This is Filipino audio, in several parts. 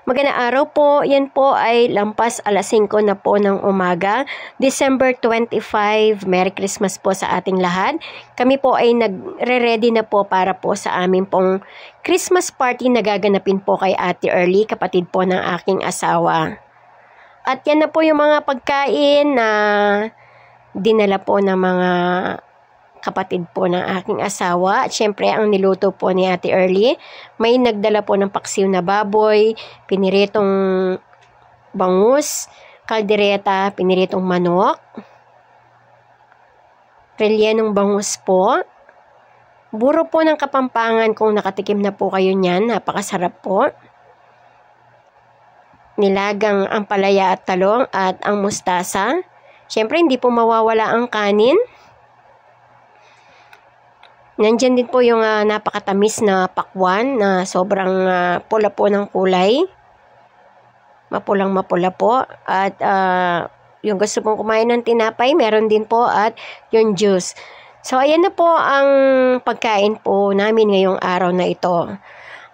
Magandang araw po. Yan po ay lampas alas 5 na po ng umaga. December 25. Merry Christmas po sa ating lahat. Kami po ay nagre-ready na po para po sa amin pong Christmas party na gaganapin po kay Ate Early, kapatid po ng aking asawa. At yan na po yung mga pagkain na dinala po ng mga kapatid po ng aking asawa. At syempre, ang niluto po ni Ate Early, may nagdala po ng paksiw na baboy, piniritong bangus, kaldereta, piniritong manok, rellenong bangus po, buro po ng Kapampangan kung nakatikim na po kayo niyan, napakasarap po. Nilagang ampalaya at talong at ang mustasa. Syempre, hindi po mawawala ang kanin. Nandyan din po yung napakatamis na pakwan na sobrang pula po ng kulay. Mapulang mapula po. At yung gusto pong kumain ng tinapay, meron din po at yung juice. So, ayan na po ang pagkain po namin ngayong araw na ito.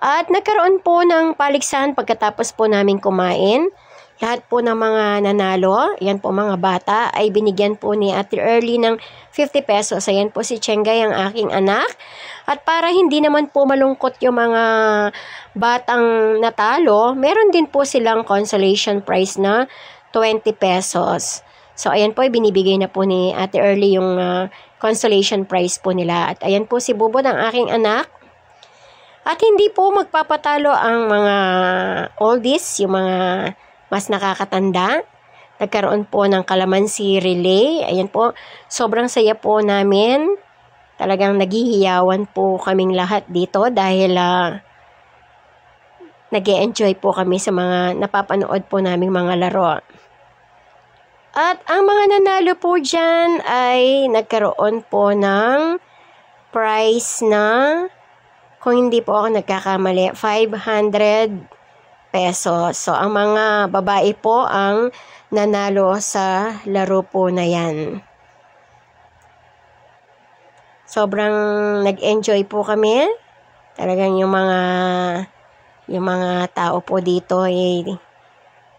At nagkaroon po ng paligsahan pagkatapos po namin kumain. Lahat po ng mga nanalo, yan po mga bata, ay binigyan po ni Ate Early ng 50 pesos. Ayan po si Chengay, ang aking anak. At para hindi naman po malungkot yung mga batang natalo, meron din po silang consolation prize na 20 pesos. So, ayan po, binibigay na po ni Ate Early yung consolation prize po nila. At ayan po si Bubod, ang aking anak. At hindi po magpapatalo ang mga oldies, yung mga mas nakakatanda. Nagkaroon po ng kalamansi relay. Ayan po, sobrang saya po namin. Talagang naghihiyawan po kaming lahat dito dahil nag-e-enjoy po kami sa mga napapanood po naming mga laro. At ang mga nanalo po dyan ay nagkaroon po ng prize na, kung hindi po ako nagkakamali, 500 pesos. So, ang mga babae po ang nanalo sa laro po na yan. Sobrang nag-enjoy po kami. Talagang yung mga tao po dito ay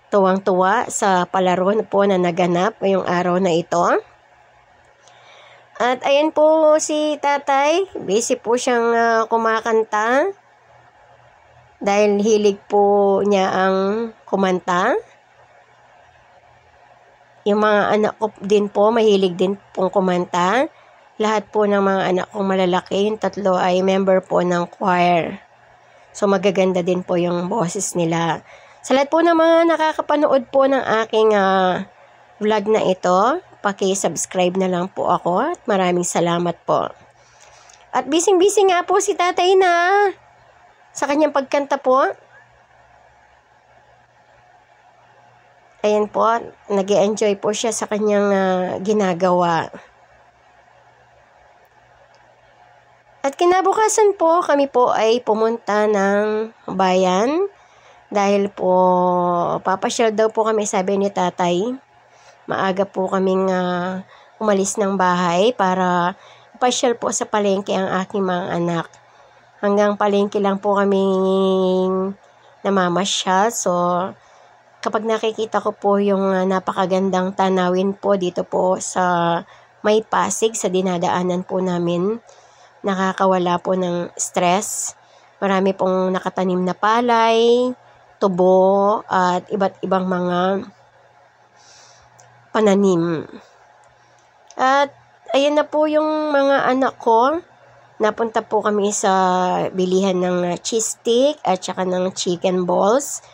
tuwang-tuwa sa palaro po na naganap ngayong araw na ito. At ayan po si tatay. Busy po siyang kumakanta. Dahil hilig po niya ang kumanta. Yung mga anak ko din po, mahilig din pong kumanta. Lahat po ng mga anak kong malalaki, yung tatlo ay member po ng choir. So magaganda din po yung boses nila. Sa lahat po ng mga nakakapanood po ng aking vlog na ito, paki-subscribe na lang po ako at maraming salamat po. At busy-busy nga po si tatay na sa kanyang pagkanta po. Ayan po, nag-e-enjoy po siya sa kanyang ginagawa. At kinabukasan po, kami po ay pumunta ng bayan. Dahil po, papasyal daw po kami, sabi ni tatay. Maaga po kaming umalis ng bahay para pasyal po sa palengke ang aking mga anak. Hanggang palengke lang po kaming namamasyal. So, kapag nakikita ko po yung napakagandang tanawin po dito po sa May Pasig, sa dinadaanan po namin, nakakawala po ng stress. Marami pong nakatanim na palay, tubo, at iba't ibang mga pananim. At ayan na po yung mga anak ko. Napunta po kami sa bilihan ng cheese stick at saka ng chicken balls.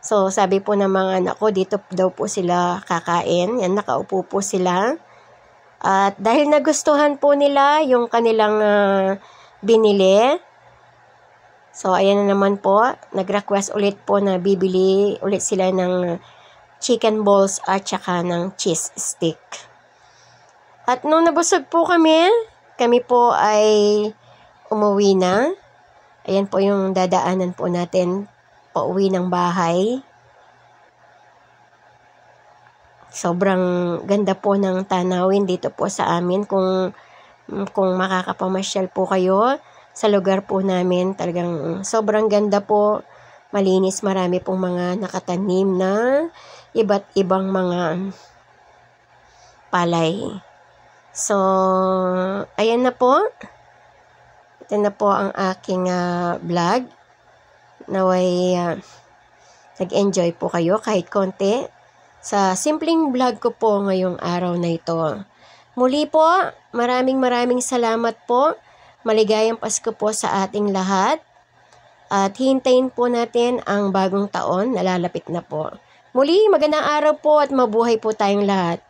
So, sabi po ng mga anak ko, dito daw po sila kakain. Yan, nakaupo po sila. At dahil nagustuhan po nila yung kanilang binili, so, ayan na naman po. Nag-request ulit po na bibili ulit sila ng chicken balls at saka ng cheese stick. At nung nabusog po kami po ay umuwi na. Ayan po yung dadaanan po natin pauwi ng bahay. Sobrang ganda po ng tanawin dito po sa amin. Kung makakapamasyal po kayo sa lugar po namin, talagang sobrang ganda po malinis, marami pong mga nakatanim na iba't ibang mga palay. So, ayan na po. Ito na po ang aking vlog. Naway nag-enjoy po kayo kahit konti sa simpleng vlog ko po ngayong araw na ito. Muli po, maraming salamat po. Maligayang Pasko po sa ating lahat. At hintayin po natin ang bagong taon na lalapit na po. Muli, magandang araw po at mabuhay po tayong lahat.